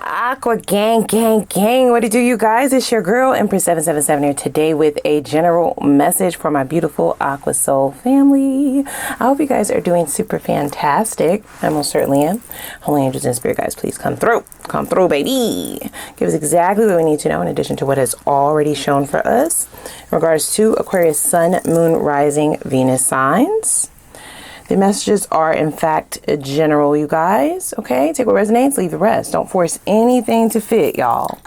Aqua gang, what it do, you guys? It's your girl Empress 777 here today with a general message for my beautiful Aqua Soul family. I hope you guys are doing super fantastic. I most certainly am. Holy angels and spirit guides, please come through, baby. Give us exactly what we need to know in addition to what has already shown for us in regards to Aquarius sun, moon, rising, Venus signs. The messages are, in fact, general, you guys. Okay, take what resonates, leave the rest. Don't force anything to fit, y'all.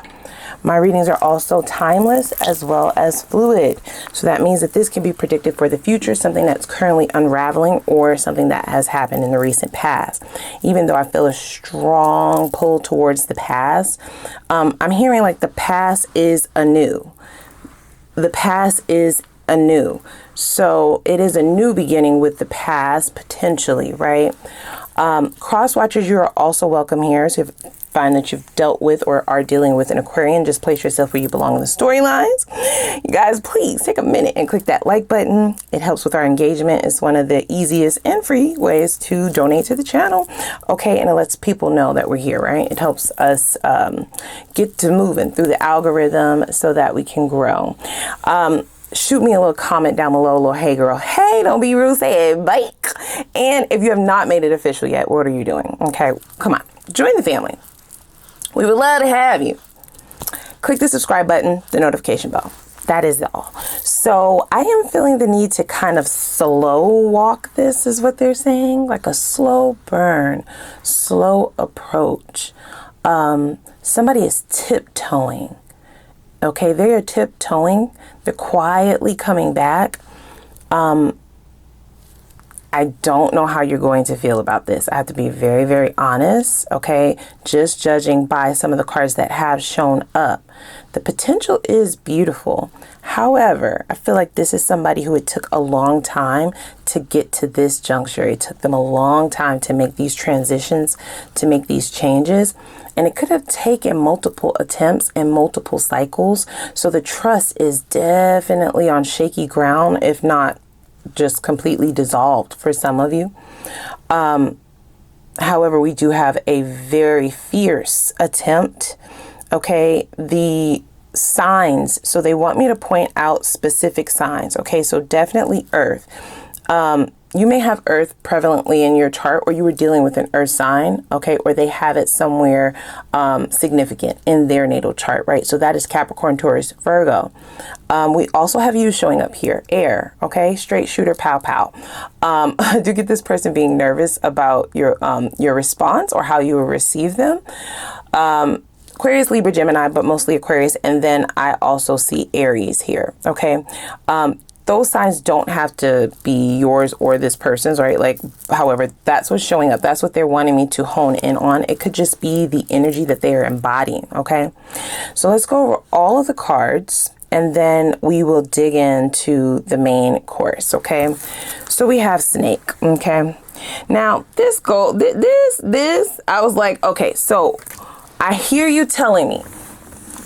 My readings are also timeless as well as fluid. So that means that this can be predicted for the future, something that's currently unraveling or something that has happened in the recent past. Even though I feel a strong pull towards the past, I'm hearing like the past is anew. The past is anew. So it is a new beginning with the past, potentially, right? Cross watchers, you are also welcome here. So if you find that you've dealt with or are dealing with an Aquarian, just place yourself where you belong in the storylines. You guys, please take a minute and click that like button. It helps with our engagement. It's one of the easiest and free ways to donate to the channel. Okay, and it lets people know that we're here, right? It helps us get to moving through the algorithm so that we can grow. Shoot me a little comment down below, a little hey girl, hey, don't be rude, say it, bye. And if you have not made it official yet, what are you doing? Okay, come on, join the family. We would love to have you. Click the subscribe button, the notification bell. That is all. So I am feeling the need to kind of slow walk this, is what they're saying, like a slow burn, slow approach. Somebody is tiptoeing. Okay, they are tiptoeing. They're quietly coming back. I don't know how you're going to feel about this. I have to be very, very honest. Okay, just judging by some of the cards that have shown up. The potential is beautiful. However, I feel like this is somebody who it took a long time to get to this juncture. It took them a long time to make these transitions, to make these changes. And it could have taken multiple attempts and multiple cycles. So the trust is definitely on shaky ground, if not just completely dissolved for some of you. However, we do have a very fierce attempt. Okay, the signs. So they want me to point out specific signs. Okay, so definitely Earth. You may have Earth prevalently in your chart, or you were dealing with an Earth sign, okay, or they have it somewhere significant in their natal chart, right? So that is Capricorn, Taurus, Virgo. We also have you showing up here, air, okay, straight shooter, pow pow. I do get this person being nervous about your response or how you will receive them. Aquarius, Libra, Gemini, but mostly Aquarius, and then I also see Aries here, okay? Those signs don't have to be yours or this person's, right? Like, however, that's what's showing up. That's what they're wanting me to hone in on. It could just be the energy that they are embodying, okay? So let's go over all of the cards and then we will dig into the main course, okay? So we have Snake, okay? Now, this, I was like, okay, so I hear you telling me,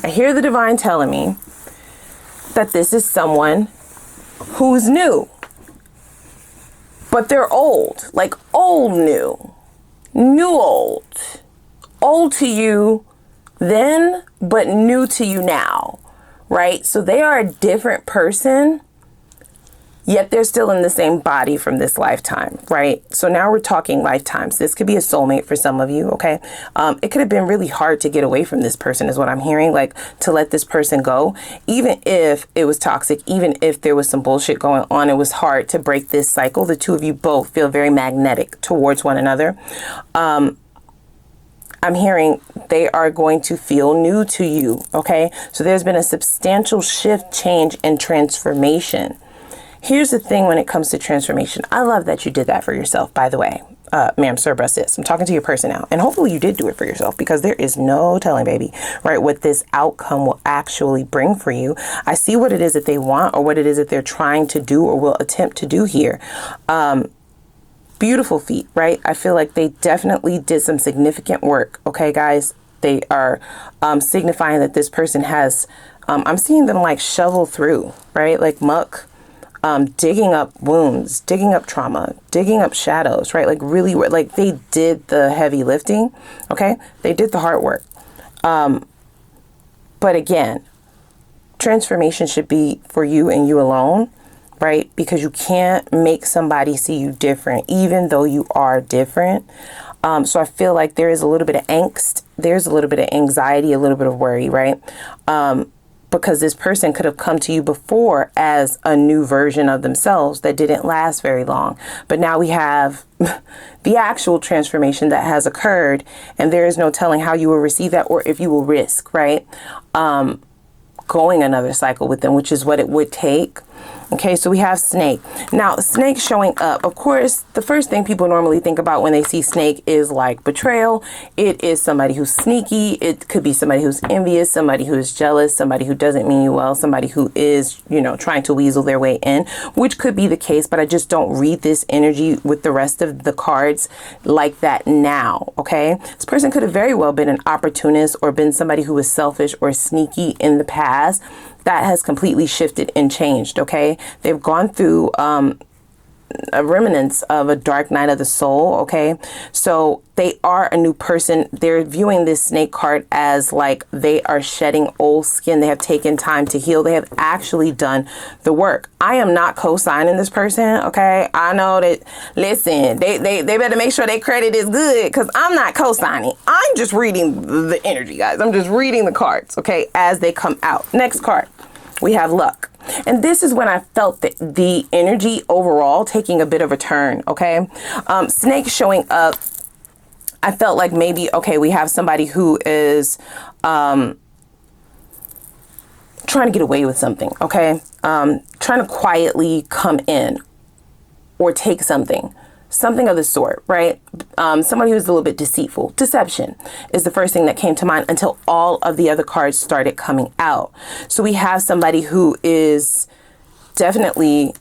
I hear the divine telling me that this is someone who's new, but they're old, like old new, old to you then, but new to you now, right? So they are a different person, yet they're still in the same body from this lifetime, right? So now we're talking lifetimes. This could be a soulmate for some of you, okay? It could have been really hard to get away from this person is what I'm hearing, like to let this person go. Even if it was toxic, even if there was some bullshit going on, it was hard to break this cycle. The two of you both feel very magnetic towards one another. I'm hearing they are going to feel new to you, okay? So there's been a substantial shift, change, and transformation. Here's the thing when it comes to transformation. I love that you did that for yourself, by the way. Ma'am, sir, bruh, sis. I'm talking to your person now. And hopefully you did do it for yourself because there is no telling, baby, right, what this outcome will actually bring for you. I see what it is that they want or what it is that they're trying to do or will attempt to do here. Beautiful feat, right? I feel like they definitely did some significant work. Okay, guys, they are signifying that this person has, I'm seeing them like shovel through, right? Like muck. Digging up wounds, digging up trauma, digging up shadows, right? Like really, like they did the heavy lifting, okay? They did the hard work. But again, transformation should be for you and you alone, right? Because you can't make somebody see you different, even though you are different. So I feel like there is a little bit of angst. There's a little bit of anxiety, a little bit of worry, right? Because this person could have come to you before as a new version of themselves that didn't last very long. But now we have the actual transformation that has occurred, and there is no telling how you will receive that or if you will risk, right? Going another cycle with them, which is what it would take. Okay, so we have snake. Now, snake showing up. Of course, the first thing people normally think about when they see snake is like betrayal. It is somebody who's sneaky. It could be somebody who's envious, somebody who is jealous, somebody who doesn't mean you well, somebody who is, you know, trying to weasel their way in, which could be the case, but I just don't read this energy with the rest of the cards like that now, okay? This person could have very well been an opportunist or been somebody who was selfish or sneaky in the past. That has completely shifted and changed, okay? They've gone through a remnants of a dark night of the soul, okay? So they are a new person. They're viewing this snake card as like they are shedding old skin. They have taken time to heal. They have actually done the work. I am not co-signing this person, okay? I know that, listen, they better make sure their credit is good because I'm not co-signing. I'm just reading the energy, guys. I'm just reading the cards, okay, as they come out. Next card, we have luck. And this is when I felt that the energy overall taking a bit of a turn, okay? Snake showing up, I felt like maybe, okay, we have somebody who is trying to get away with something, okay? Trying to quietly come in or take something of the sort, right? Somebody who's a little bit deceitful. Deception is the first thing that came to mind until all of the other cards started coming out. So we have somebody who is definitely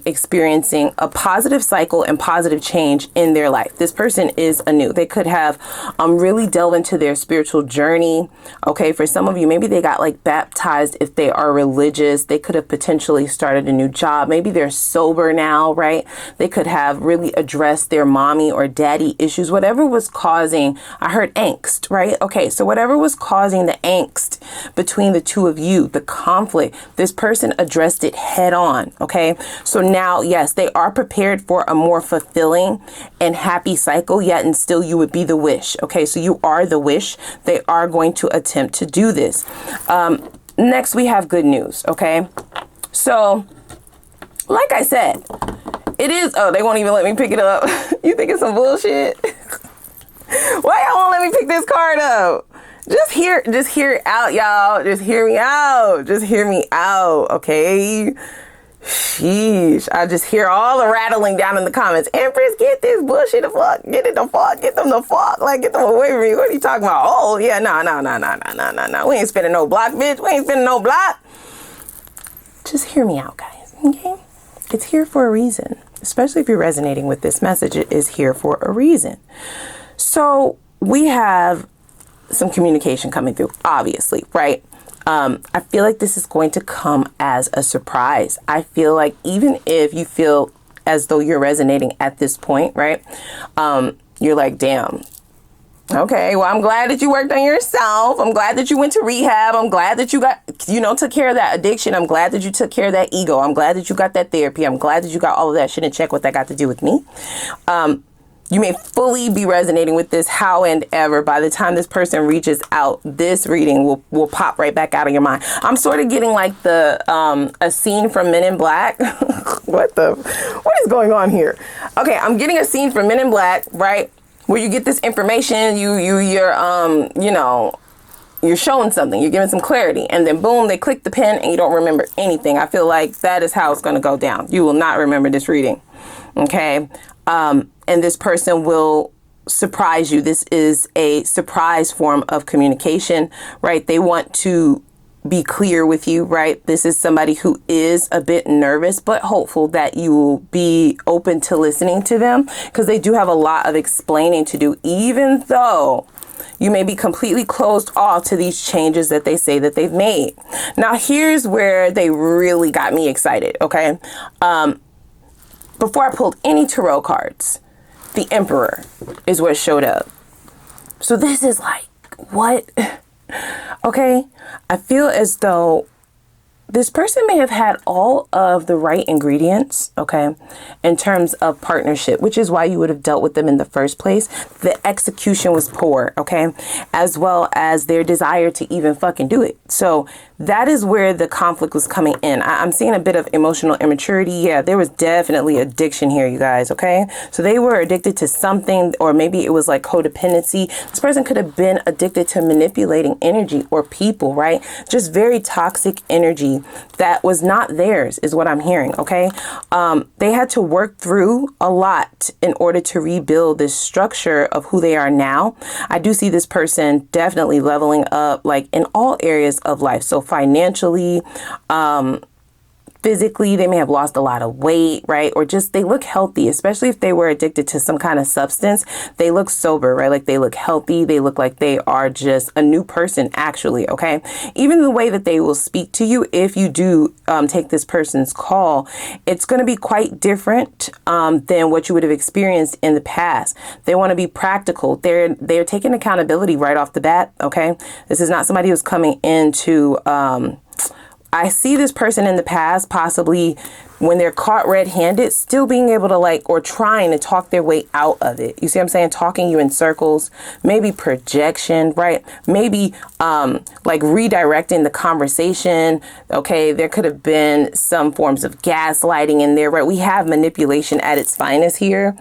experiencing a positive cycle and positive change in their life. This person is anew. They could have really delved into their spiritual journey. Okay, for some of you, maybe they got like baptized if they are religious. They could have potentially started a new job. Maybe they're sober now, right? They could have really addressed their mommy or daddy issues, whatever was causing, I heard angst, right? Okay, so whatever was causing the angst between the two of you, the conflict, this person addressed it head on, okay? So now, yes, they are prepared for a more fulfilling and happy cycle, yet and still you would be the wish. Okay, so you are the wish. They are going to attempt to do this. Next, we have good news. Okay, so like I said, it is. Oh, they won't even let me pick it up. You think it's some bullshit? Why y'all won't let me pick this card up? Just hear it out, y'all. Just hear me out. Just hear me out. Okay. Sheesh. I just hear all the rattling down in the comments. Empress, get this bullshit the fuck. Get it the fuck. Get them the fuck. Like, get them away from me. What are you talking about? Oh, yeah, no. We ain't spinning no block, bitch. We ain't spinning no block. Just hear me out, guys. Okay? It's here for a reason. Especially if you're resonating with this message, it is here for a reason. So we have some communication coming through, obviously, right? I feel like this is going to come as a surprise. I feel like even if you feel as though you're resonating at this point, right? You're like, damn. Okay, well, I'm glad that you worked on yourself. I'm glad that you went to rehab. I'm glad that you got, took care of that addiction. I'm glad that you took care of that ego. I'm glad that you got that therapy. I'm glad that you got all of that shit in check. What that got to do with me? You may fully be resonating with this how and ever. By the time this person reaches out, this reading will pop right back out of your mind. I'm sort of getting like a scene from Men in Black. What is going on here? Okay, I'm getting a scene from Men in Black, right? Where you get this information, you're showing something, you're giving some clarity, and then boom, they click the pen and you don't remember anything. I feel like that is how it's going to go down. You will not remember this reading. Okay. And this person will surprise you. This is a surprise form of communication, right? They want to be clear with you, right? This is somebody who is a bit nervous, but hopeful that you will be open to listening to them because they do have a lot of explaining to do, even though you may be completely closed off to these changes that they say that they've made. Now, here's where they really got me excited, okay? Before I pulled any tarot cards, the Emperor is what showed up. So this is like, what? Okay, I feel as though this person may have had all of the right ingredients, okay, in terms of partnership, which is why you would have dealt with them in the first place. The execution was poor, okay, as well as their desire to even fucking do it. So that is where the conflict was coming in. I'm seeing a bit of emotional immaturity. Yeah, there was definitely addiction here, you guys, okay? So they were addicted to something, or maybe it was like codependency. This person could have been addicted to manipulating energy or people, right? Just very toxic energy that was not theirs is what I'm hearing, okay? They had to work through a lot in order to rebuild this structure of who they are now. I do see this person definitely leveling up, like in all areas of life. So financially, physically, they may have lost a lot of weight, right? Or just they look healthy, especially if they were addicted to some kind of substance. They look sober, right? Like they look healthy. They look like they are just a new person, actually, okay? Even the way that they will speak to you, if you do take this person's call, it's going to be quite different than what you would have experienced in the past. They want to be practical. They're taking accountability right off the bat, okay? This is not somebody who's coming into... I see this person in the past, possibly when they're caught red-handed, still being able to like, or trying to talk their way out of it. You see what I'm saying? Talking you in circles, maybe projection, right? Maybe like redirecting the conversation. Okay, there could have been some forms of gaslighting in there, right? We have manipulation at its finest here.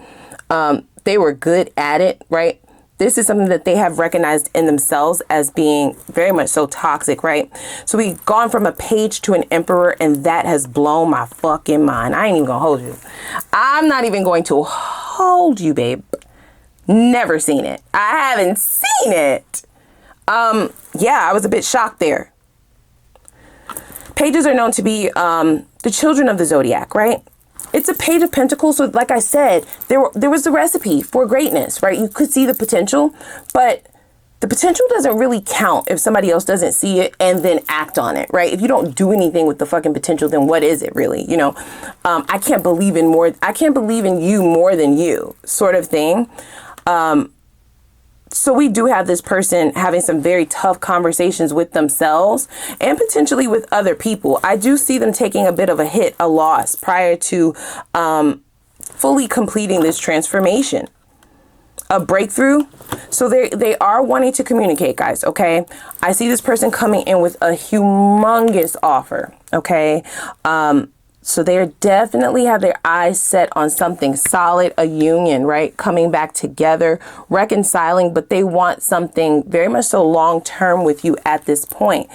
They were good at it, right? This is something that they have recognized in themselves as being very much so toxic, right? So we've gone from a page to an emperor, and that has blown my fucking mind. I ain't even gonna hold you. I'm not even going to hold you, babe. Never seen it. I haven't seen it. Yeah, I was a bit shocked there. Pages are known to be the children of the zodiac, right? It's a page of pentacles. So like I said, there was the recipe for greatness, right? You could see the potential, but the potential doesn't really count if somebody else doesn't see it and then act on it, right? If you don't do anything with the fucking potential, then what is it really? You know, I can't believe in you more than you, sort of thing. So we do have this person having some very tough conversations with themselves and potentially with other people. I do see them taking a bit of a hit, a loss prior to fully completing this transformation. A breakthrough. So they are wanting to communicate, guys. Okay. I see this person coming in with a humongous offer. Okay. So they definitely have their eyes set on something solid, a union, right? Coming back together, reconciling, but they want something very much so long term with you at this point.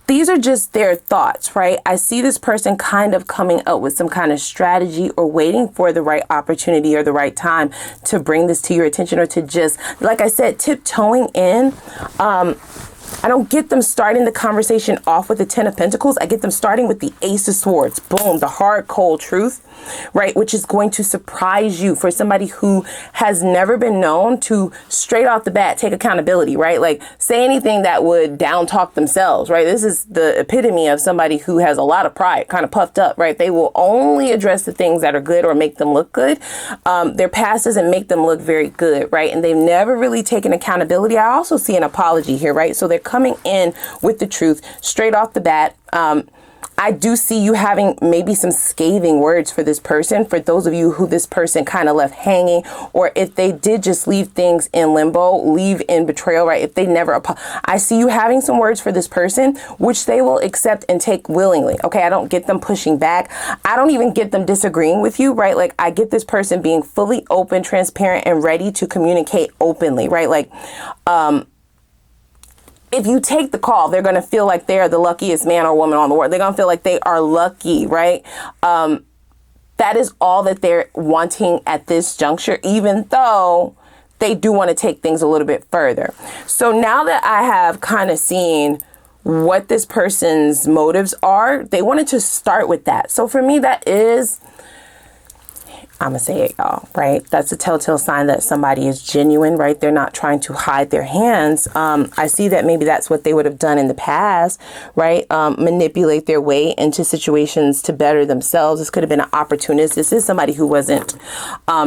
These are just their thoughts, right? I see this person kind of coming up with some kind of strategy or waiting for the right opportunity or the right time to bring this to your attention, or to just, like I said, tiptoeing in. I don't get them starting the conversation off with the 10 of Pentacles. I get them starting with the Ace of Swords. Boom, the hard, cold truth, right? Which is going to surprise you for somebody who has never been known to straight off the bat take accountability, right? Like say anything that would down talk themselves, right? This is the epitome of somebody who has a lot of pride, kind of puffed up, right? They will only address the things that are good or make them look good. Their past doesn't make them look very good, right? And they've never really taken accountability. I also see an apology here, right? So they're coming in with the truth straight off the bat. I do see you having maybe some scathing words for this person, for those of you who this person kind of left hanging, or if they did just leave things in limbo, leave in betrayal, right? If they never, I see you having some words for this person, which they will accept and take willingly. Okay. I don't get them pushing back. I don't even get them disagreeing with you, right? Like I get this person being fully open, transparent, and ready to communicate openly, right? Like, if you take the call, they're going to feel like they're the luckiest man or woman on the world. They're going to feel like they are lucky, right? That is all that they're wanting at this juncture, even though they do want to take things a little bit further. So now that I have kind of seen what this person's motives are, they wanted to start with that. So for me, that is I'm gonna say it, y'all, right? That's a telltale sign that somebody is genuine, right? They're not trying to hide their hands. I see that maybe that's what they would have done in the past, right? Manipulate their way into situations to better themselves. This could have been an opportunist. This is somebody who wasn't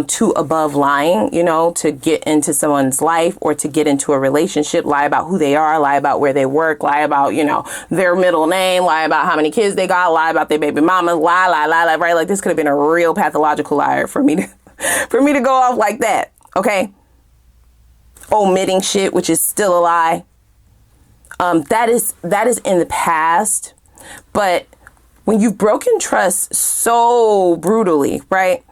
too above lying, you know, to get into someone's life or to get into a relationship, lie about who they are, lie about where they work, lie about, you know, their middle name, lie about how many kids they got, lie about their baby mama, lie, right? Like this could have been a real pathological liar for me to go off like that. Okay. Omitting shit, which is still a lie. That is in the past. But when you've broken trust so brutally, right?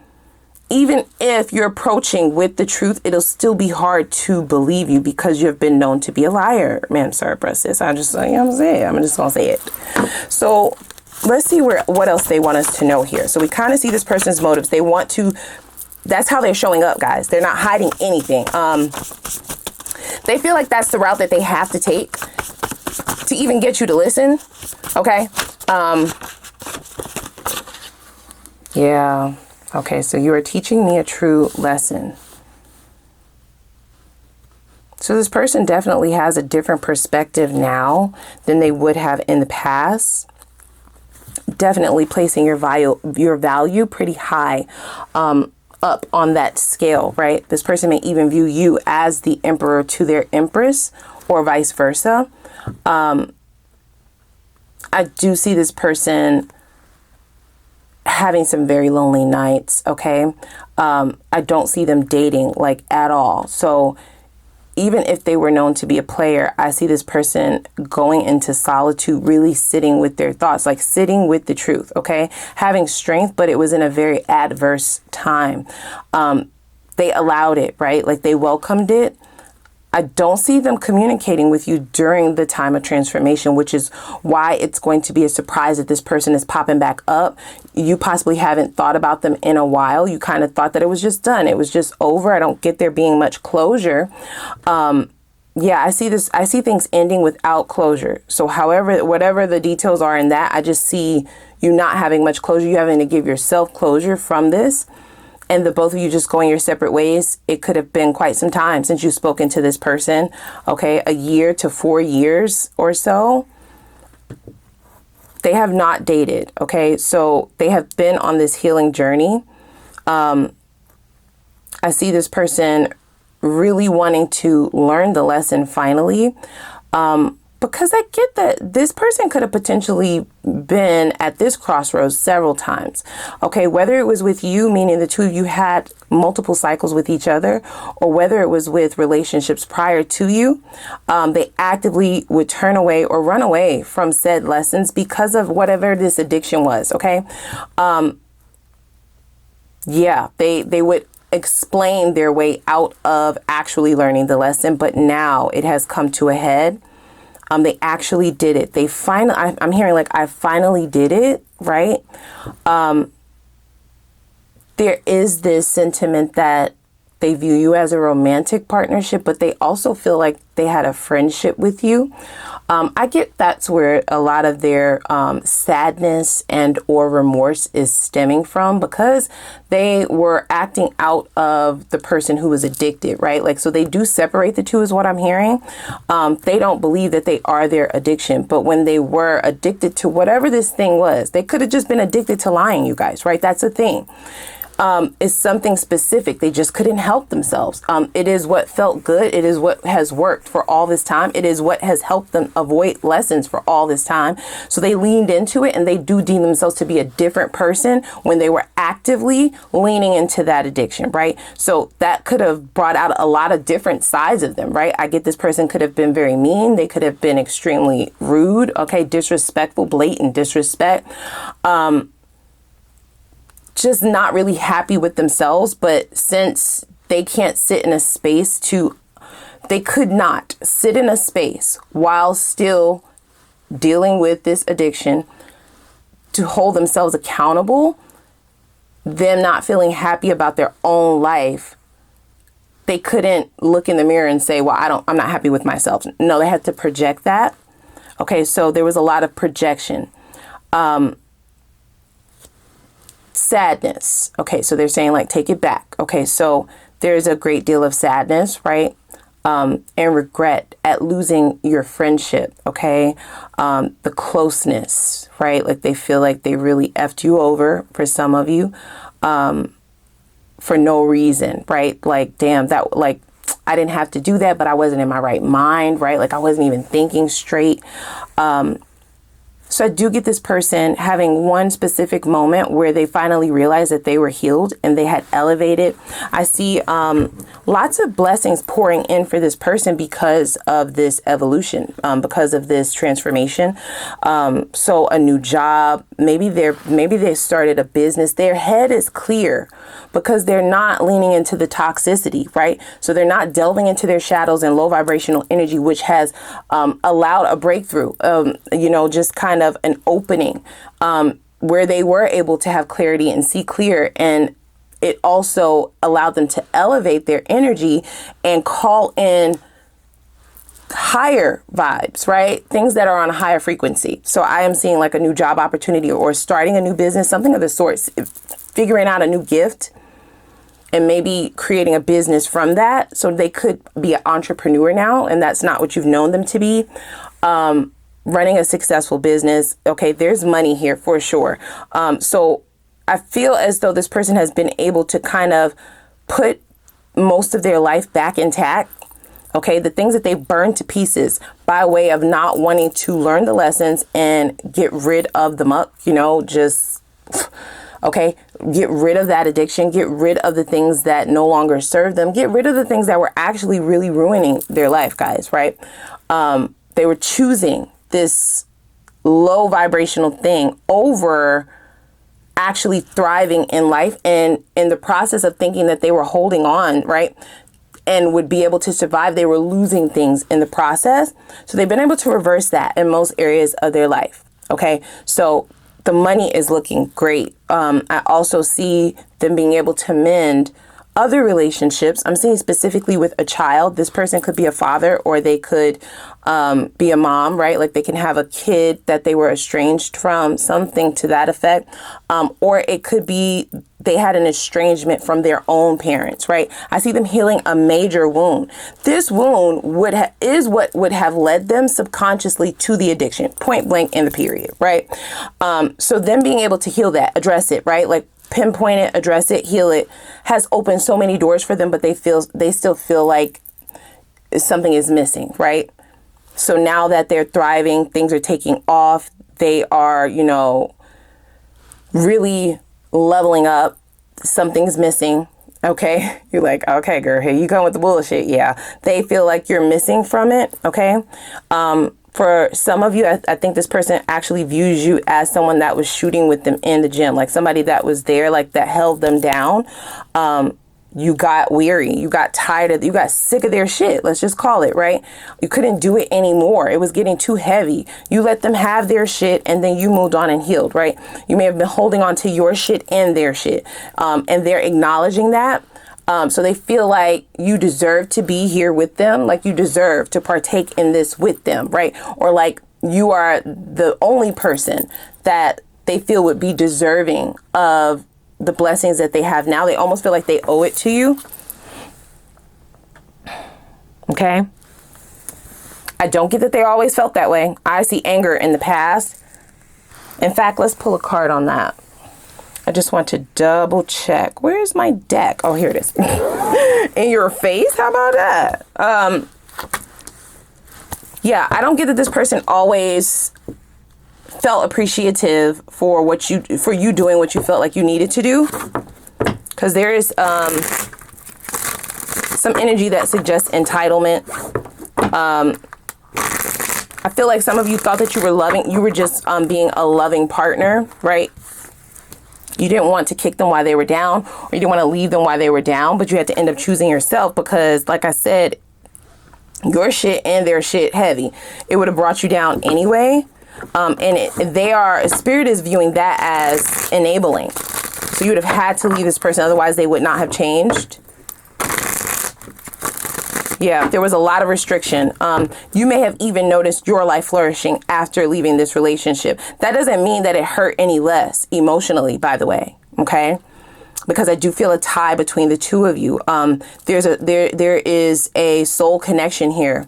Even if you're approaching with the truth, it'll still be hard to believe you because you've been known to be a liar. Man, sorry, sis. I'm just gonna say it. So let's see what else they want us to know here. So we kind of see this person's motives. They want to, that's how they're showing up, guys. They're not hiding anything. They feel like that's the route that they have to take to even get you to listen. Okay. Yeah. Okay. So you are teaching me a true lesson. So this person definitely has a different perspective now than they would have in the past. Definitely placing your value pretty high up on that scale, right? This person may even view you as the emperor to their empress or vice versa. I do see this person having some very lonely nights, okay? I don't see them dating like at all. So even if they were known to be a player, I see this person going into solitude, really sitting with their thoughts, like sitting with the truth, okay? Having strength, but it was in a very adverse time. They allowed it, right? Like they welcomed it. I don't see them communicating with you during the time of transformation, which is why it's going to be a surprise that this person is popping back up. You possibly haven't thought about them in a while. You kind of thought that it was just done. It was just over. I don't get there being much closure. Yeah, I see things ending without closure. So whatever the details are in that, I just see you not having much closure. You having to give yourself closure from this. And the both of you just going your separate ways. It could have been quite some time since you've spoken to this person. Okay, a year to 4 years or so. They have not dated. Okay, so they have been on this healing journey. I see this person really wanting to learn the lesson finally. Because I get that this person could have potentially been at this crossroads several times. Okay, whether it was with you, meaning the two of you had multiple cycles with each other, or whether it was with relationships prior to you, they actively would turn away or run away from said lessons because of whatever this addiction was. Okay. Yeah, they would explain their way out of actually learning the lesson, but now it has come to a head. They actually did it. I'm hearing like, I finally did it, right? There is this sentiment that they view you as a romantic partnership, but they also feel like they had a friendship with you. I get that's where a lot of their sadness and or remorse is stemming from, because they were acting out of the person who was addicted, right? Like, so they do separate the two is what I'm hearing. They don't believe that they are their addiction, but when they were addicted to whatever this thing was, they could have just been addicted to lying, you guys, right? That's the thing. Is something specific. They just couldn't help themselves. It is what felt good. It is what has worked for all this time. It is what has helped them avoid lessons for all this time. So they leaned into it, and they do deem themselves to be a different person when they were actively leaning into that addiction, right? So that could have brought out a lot of different sides of them, right? I get this person could have been very mean. They could have been extremely rude, okay, disrespectful, blatant disrespect. Just not really happy with themselves. But since they can't sit in a space they could not sit in a space while still dealing with this addiction to hold themselves accountable, them not feeling happy about their own life, they couldn't look in the mirror and say, well, I'm not happy with myself. No, they had to project that. Okay, so there was a lot of projection. sadness. Okay, so they're saying like, take it back. Okay, so there's a great deal of sadness, right? And regret at losing your friendship. Okay, the closeness, right? Like they feel like they really effed you over, for some of you, for no reason, right? Like, damn, that, like, I didn't have to do that, but I wasn't in my right mind, right? Like I wasn't even thinking straight. So I do get this person having one specific moment where they finally realized that they were healed and they had elevated. I see lots of blessings pouring in for this person because of this evolution, because of this transformation. So a new job, maybe they started a business. Their head is clear because they're not leaning into the toxicity, right? So they're not delving into their shadows and low vibrational energy, which has allowed a breakthrough, just kind of an opening where they were able to have clarity and see clear. And it also allowed them to elevate their energy and call in higher vibes, right? Things that are on a higher frequency. So I am seeing like a new job opportunity or starting a new business, something of the sort, figuring out a new gift and maybe creating a business from that. So they could be an entrepreneur now, and that's not what you've known them to be. Running a successful business. Okay, there's money here for sure. So I feel as though this person has been able to kind of put most of their life back intact. Okay, the things that they burned to pieces by way of not wanting to learn the lessons and get rid of the muck, okay, get rid of that addiction, get rid of the things that no longer serve them, get rid of the things that were actually really ruining their life, guys, right? They were choosing this low vibrational thing over actually thriving in life, and in the process of thinking that they were holding on, right, and would be able to survive, they were losing things in the process. So they've been able to reverse that in most areas of their life. Okay, so the money is looking great. I also see them being able to mend other relationships. I'm seeing specifically with a child. This person could be a father, or they could be a mom, right? Like they can have a kid that they were estranged from, something to that effect. Or it could be they had an estrangement from their own parents, right? I see them healing a major wound. This wound is what would have led them subconsciously to the addiction, point blank in the period, right? So them being able to heal that, address it, right? Like pinpoint it, address it, heal it, has opened so many doors for them, but they still feel like something is missing, right? So now that they're thriving, things are taking off, they are, really leveling up, something's missing. Okay, you're like, okay, girl, here you come with the bullshit. Yeah, they feel like you're missing from it. Okay. For some of you, I think this person actually views you as someone that was shooting with them in the gym, like somebody that was there, like that held them down. You got weary, you got tired you got sick of their shit. Let's just call it, right? You couldn't do it anymore. It was getting too heavy. You let them have their shit and then you moved on and healed, right? You may have been holding on to your shit and their shit. And they're acknowledging that. So they feel like you deserve to be here with them, like you deserve to partake in this with them, right? Or like you are the only person that they feel would be deserving of the blessings that they have now. They almost feel like they owe it to you. Okay. I don't get that they always felt that way. I see anger in the past. In fact, let's pull a card on that. I just want to double check. Where's my deck? Oh, here it is. In your face? How about that? Yeah, I don't get that this person always felt appreciative for you doing what you felt like you needed to do. Because there is some energy that suggests entitlement. I feel like some of you thought that you were just being a loving partner, right? You didn't want to kick them while they were down, or you didn't want to leave them while they were down, but you had to end up choosing yourself because, like I said, your shit and their shit heavy. It would have brought you down anyway. Spirit is viewing that as enabling. So you would have had to leave this person, otherwise they would not have changed. Yeah, there was a lot of restriction. You may have even noticed your life flourishing after leaving this relationship. That doesn't mean that it hurt any less emotionally, by the way. Okay. Because I do feel a tie between the two of you. There is a soul connection here.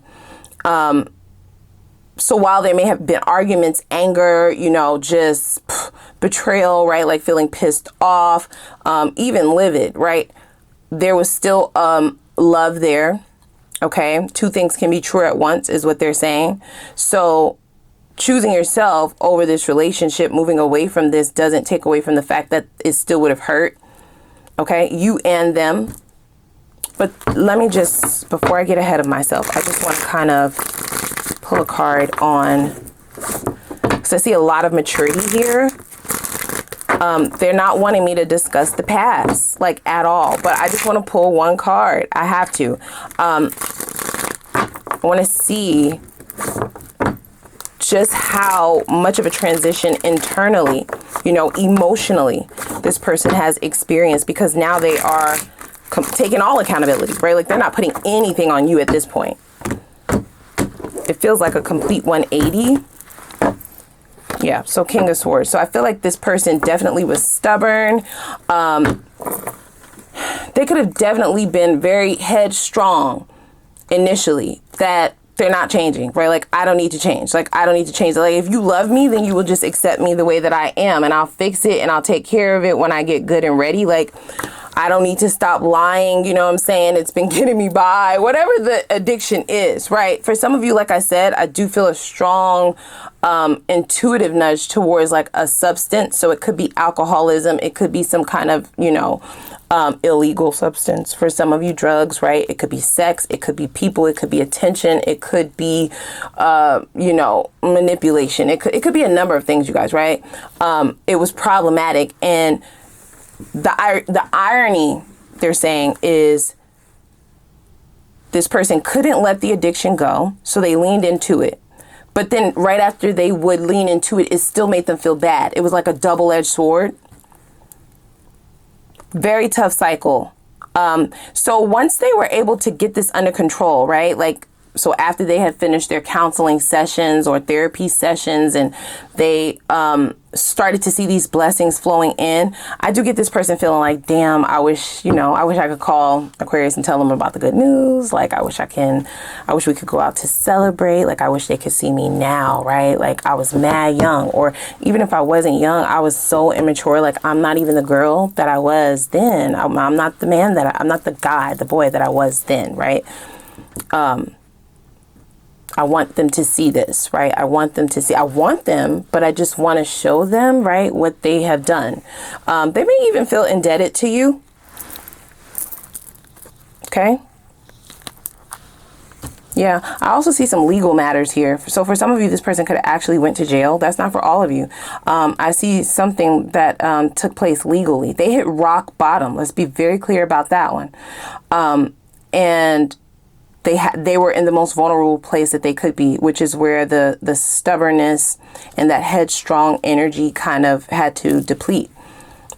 So while there may have been arguments, anger, you know, just betrayal, right? Like feeling pissed off, even livid, right? There was still love there. Okay. Two things can be true at once is what they're saying. So choosing yourself over this relationship, moving away from this, doesn't take away from the fact that it still would have hurt. Okay. You and them. But let me just, before I get ahead of myself, I just want to kind of pull a card on, because I see a lot of maturity here. They're not wanting me to discuss the past, like, at all. But I just want to pull one card. I have to. I want to see just how much of a transition internally, you know, emotionally, this person has experienced, because now they are taking all accountability, right? Like, they're not putting anything on you at this point. It feels like a complete 180. Yeah, so King of Swords. So I feel like this person definitely was stubborn. They could have definitely been very headstrong initially, that they're not changing, right? Like, I don't need to change. Like, I don't need to change. Like, if you love me, then you will just accept me the way that I am, and I'll fix it and I'll take care of it when I get good and ready. Like, I don't need to stop lying. You know what I'm saying? It's been getting me by, whatever the addiction is, right? For some of you, like I said, I do feel a strong intuitive nudge towards like a substance. So it could be alcoholism. It could be some kind of, you know, illegal substance. For some of you, drugs, right? It could be sex. It could be people. It could be attention. It could be, you know, manipulation. It could be a number of things, you guys, right? It was problematic. And the irony, they're saying, is this person couldn't let the addiction go, so they leaned into it. But then right after they would lean into it, it still made them feel bad. It was like a double-edged sword. Very tough cycle. So once they were able to get this under control, right? Like, so after they had finished their counseling sessions or therapy sessions, and they started to see these blessings flowing in, I do get this person feeling like, damn, I wish I could call Aquarius and tell them about the good news. Like, I wish we could go out to celebrate. Like, I wish they could see me now, right? Like, I was mad young, or even if I wasn't young, I was so immature. Like, I'm not even the girl that I was then. I'm not the man I'm not the boy that I was then, right? I want them to see this, right? I want them, but I just want to show them, right, what they have done. They may even feel indebted to you. Okay. Yeah. I also see some legal matters here. So for some of you, this person could have actually went to jail. That's not for all of you. I see something that took place legally. They hit rock bottom. Let's be very clear about that one. And they were in the most vulnerable place that they could be, which is where the stubbornness and that headstrong energy kind of had to deplete.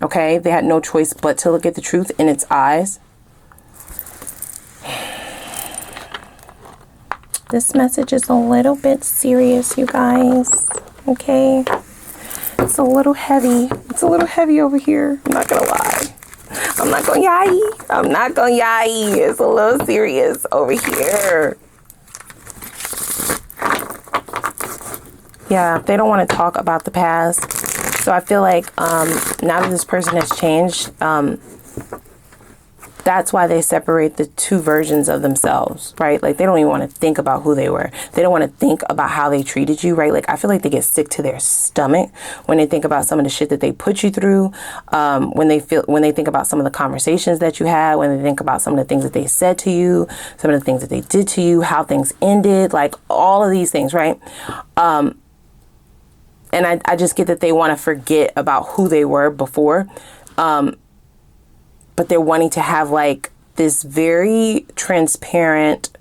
Okay. They had no choice but to look at the truth in its eyes. This message is a little bit serious, you guys. Okay. It's a little heavy. It's a little heavy over here. I'm not gonna lie. I'm not going yai. It's a little serious over here. Yeah, they don't want to talk about the past. So I feel like now that this person has changed, that's why they separate the two versions of themselves, right? Like, they don't even want to think about who they were. They don't want to think about how they treated you, right? Like, I feel like they get sick to their stomach when they think about some of the shit that they put you through, when they think about some of the conversations that you had, when they think about some of the things that they said to you, some of the things that they did to you, how things ended, like all of these things, right? And I just get that they want to forget about who they were before. But they're wanting to have like this very transparent,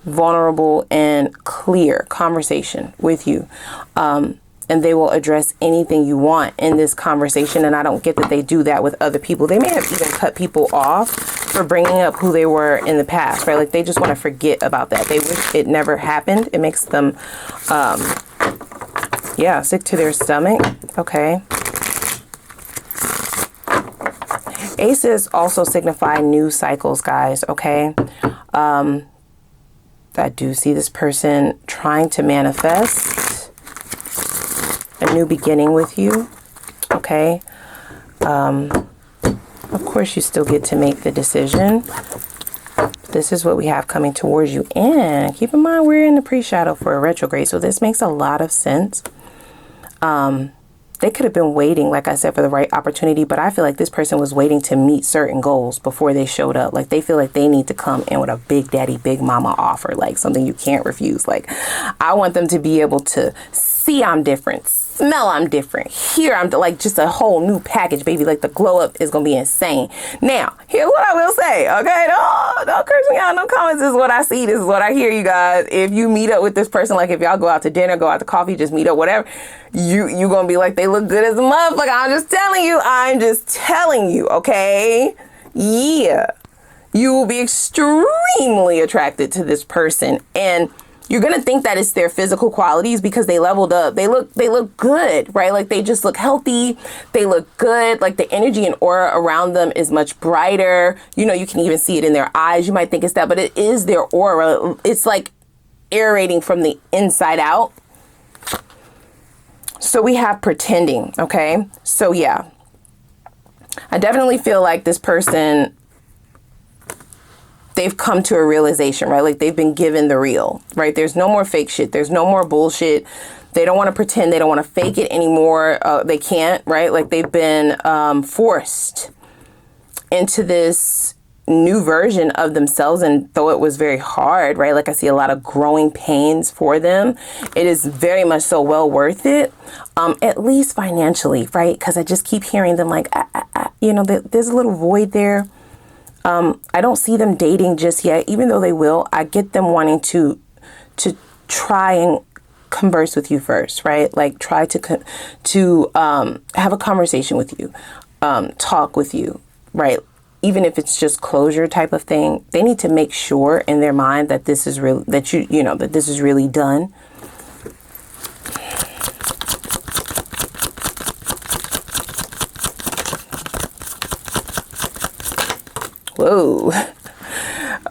vulnerable, and clear conversation with you. And they will address anything you want in this conversation. And I don't get that they do that with other people. They may have even cut people off for bringing up who they were in the past, right? Like, they just want to forget about that. They wish it never happened. It makes them, sick to their stomach. Okay. Aces also signify new cycles, guys, okay? I do see this person trying to manifest a new beginning with you, okay? Of course, you still get to make the decision. This is what we have coming towards you. And keep in mind, we're in the pre-shadow for a retrograde, so this makes a lot of sense. They could have been waiting, like I said, for the right opportunity, but I feel like this person was waiting to meet certain goals before they showed up. Like, they feel like they need to come in with a big daddy, big mama offer, like something you can't refuse. Like, I want them to be able to see I'm different, smell I'm different, hear I'm like just a whole new package, baby. Like, the glow up is gonna be insane. Now, here's what I will say, okay? Don't curse me out. No comments. This is what I see. This is what I hear, you guys. If you meet up with this person, like if y'all go out to dinner, go out to coffee, just meet up, whatever, you gonna be like, they look good as a motherfucker. I'm just telling you, okay? Yeah. You will be extremely attracted to this person, and you're going to think that it's their physical qualities because they leveled up. They look good, right? Like, they just look healthy. They look good. Like, the energy and aura around them is much brighter. You know, you can even see it in their eyes. You might think it's that, but it is their aura. It's like aerating from the inside out. So we have pretending, okay? So yeah, I definitely feel like this person, they've come to a realization, right? Like, they've been given the real, right? There's no more fake shit. There's no more bullshit. They don't want to pretend. They don't want to fake it anymore. They can't, right? Like, they've been forced into this new version of themselves, and though it was very hard, right? Like, I see a lot of growing pains for them. It is very much so well worth it, at least financially, right? Because I just keep hearing them like, you know, there's a little void there. I don't see them dating just yet, even though they will. I get them wanting to try and converse with you first, right? Like, try to have a conversation with you, talk with you, right? Even if it's just closure type of thing, they need to make sure in their mind that this is real, that that this is really done. Whoa.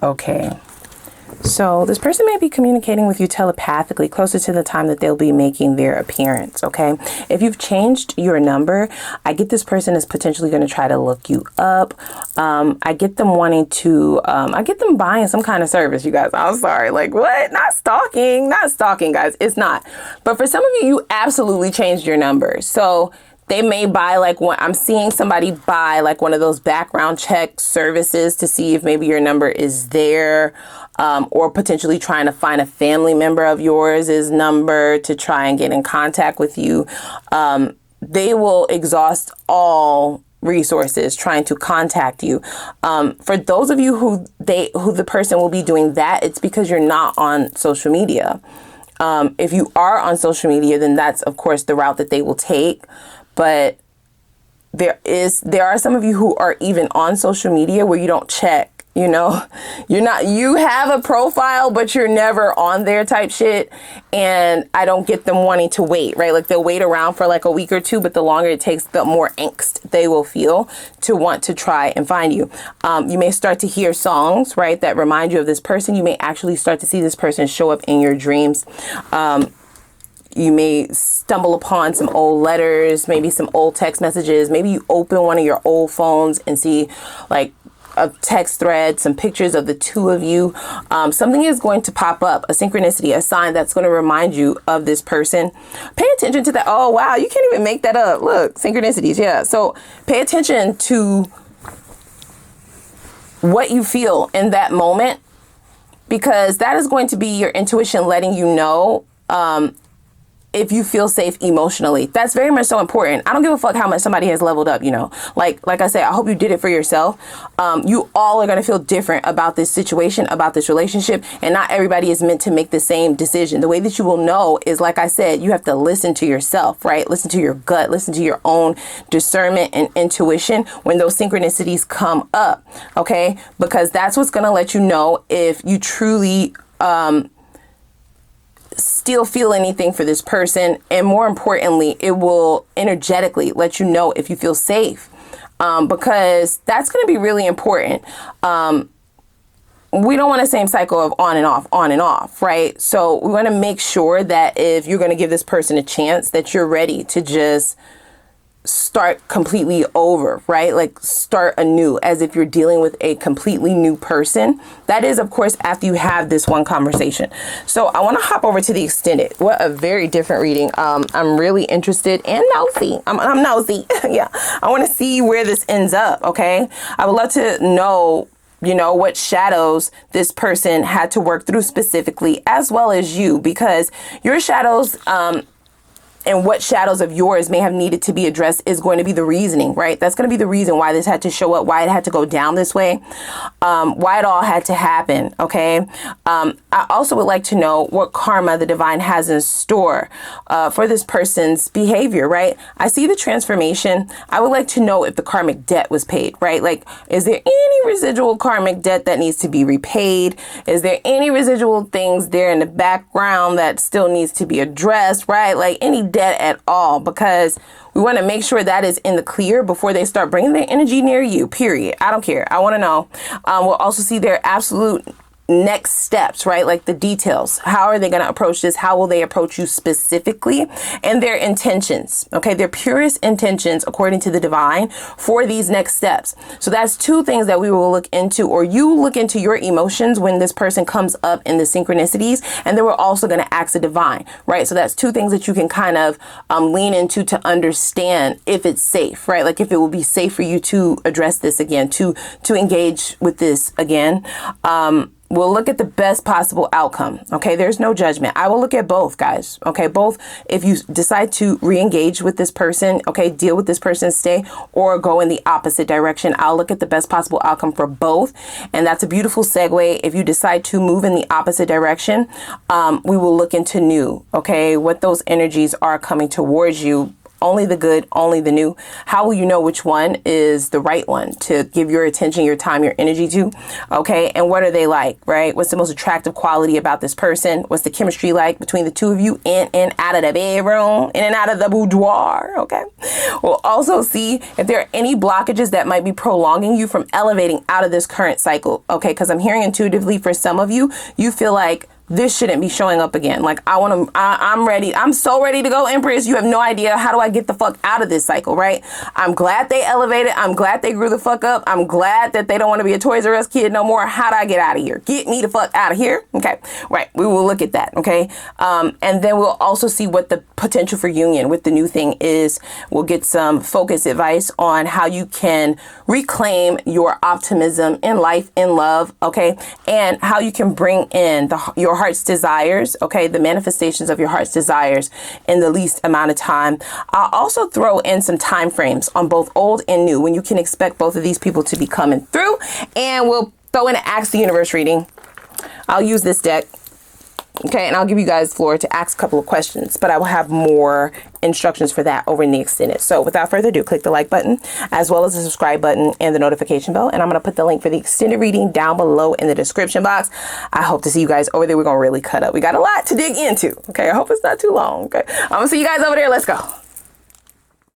Okay. So this person may be communicating with you telepathically closer to the time that they'll be making their appearance, okay? If you've changed your number, I get this person is potentially going to try to look you up. I get them wanting to, I get them buying some kind of service, you guys. I'm sorry. Like, what? Not stalking, guys. It's not. But for some of you, you absolutely changed your number. So they may buy, like, I'm seeing somebody buy like one of those background check services to see if maybe your number is there, or potentially trying to find a family member of yours' number to try and get in contact with you. They will exhaust all resources trying to contact you. For those of you who the person will be doing that, it's because you're not on social media. If you are on social media, then that's, of course, the route that they will take. But there are some of you who are even on social media where you don't check, you know, you have a profile, but you're never on there type shit. And I don't get them wanting to wait, right? Like, they'll wait around for like a week or two, but the longer it takes, the more angst they will feel to want to try and find you. You may start to hear songs, right, that remind you of this person. You may actually start to see this person show up in your dreams. You may stumble upon some old letters, maybe some old text messages. Maybe you open one of your old phones and see like a text thread, some pictures of the two of you. Something is going to pop up, a synchronicity, a sign that's going to remind you of this person. Pay attention to that. Oh, wow. You can't even make that up. Look, synchronicities. Yeah. So pay attention to what you feel in that moment, because that is going to be your intuition letting you know, if you feel safe emotionally. That's very much so important. I don't give a fuck how much somebody has leveled up, you know. Like I said, I hope you did it for yourself. You all are going to feel different about this situation, about this relationship, and not everybody is meant to make the same decision. The way that you will know is, like I said, you have to listen to yourself, right? Listen to your gut, listen to your own discernment and intuition when those synchronicities come up, okay? Because that's what's going to let you know if you truly still feel anything for this person. And more importantly, it will energetically let you know if you feel safe. because that's going to be really important. We don't want the same cycle of on and off, right? So we want to make sure that if you're going to give this person a chance, that you're ready to just start completely over, right? Like start anew, as if you're dealing with a completely new person. That is, of course, after you have this one conversation. So I want to hop over to the extended. What a very different reading. I'm really interested and nosy. I'm nosy. Yeah. I want to see where this ends up. Okay. I would love to know, you know, what shadows this person had to work through specifically, as well as you, because your shadows, and what shadows of yours may have needed to be addressed is going to be the reasoning, right? That's going to be the reason why this had to show up, why it had to go down this way, why it all had to happen, okay? I also would like to know what karma the divine has in store for this person's behavior, right? I see the transformation. I would like to know if the karmic debt was paid, right? Like, is there any residual karmic debt that needs to be repaid? Is there any residual things there in the background that still needs to be addressed, right? Like any debt at all, because we want to make sure that is in the clear before they start bringing their energy near you, period. I don't care. I want to know. We'll also see their absolute next steps, right? Like the details. How are they going to approach this? How will they approach you specifically? And their intentions, okay? Their purest intentions according to the divine for these next steps. So that's two things that we will look into, or you look into your emotions when this person comes up in the synchronicities, and then we're also going to ask the divine, right? So that's two things that you can kind of lean into to understand if it's safe, right? Like if it will be safe for you to address this again, to engage with this again. We'll look at the best possible outcome. Okay. There's no judgment. I will look at both, guys. Okay. Both. If you decide to re-engage with this person, okay, deal with this person, stay, or go in the opposite direction, I'll look at the best possible outcome for both. And that's a beautiful segue. If you decide to move in the opposite direction, we will look into new, okay, what those energies are coming towards you. Only the good, only the new. How will you know which one is the right one to give your attention, your time, your energy to? Okay. And what are they like, right? What's the most attractive quality about this person? What's the chemistry like between the two of you in and out of the bedroom, in and out of the boudoir? Okay. We'll also see if there are any blockages that might be prolonging you from elevating out of this current cycle. Okay. Because I'm hearing intuitively for some of you, you feel like this shouldn't be showing up again. Like I'm ready. I'm so ready to go, Empress. You have no idea. How do I get the fuck out of this cycle, right? I'm glad they elevated. I'm glad they grew the fuck up. I'm glad that they don't want to be a Toys R Us kid no more. How do I get out of here? Get me the fuck out of here. Okay. Right. We will look at that. Okay. And then we'll also see what the potential for union with the new thing is. We'll get some focused advice on how you can reclaim your optimism in life, in love. Okay. And how you can bring in your heart's desires, okay, the manifestations of your heart's desires in the least amount of time. I'll also throw in some time frames on both old and new when you can expect both of these people to be coming through, and we'll throw in an Ask the Universe reading. I'll use this deck. Okay, and I'll give you guys floor to ask a couple of questions, but I will have more instructions for that over in the extended. So without further ado, click the like button as well as the subscribe button and the notification bell. And I'm going to put the link for the extended reading down below in the description box. I hope to see you guys over there. We're going to really cut up. We got a lot to dig into. Okay, I hope it's not too long. Okay, I'm going to see you guys over there. Let's go.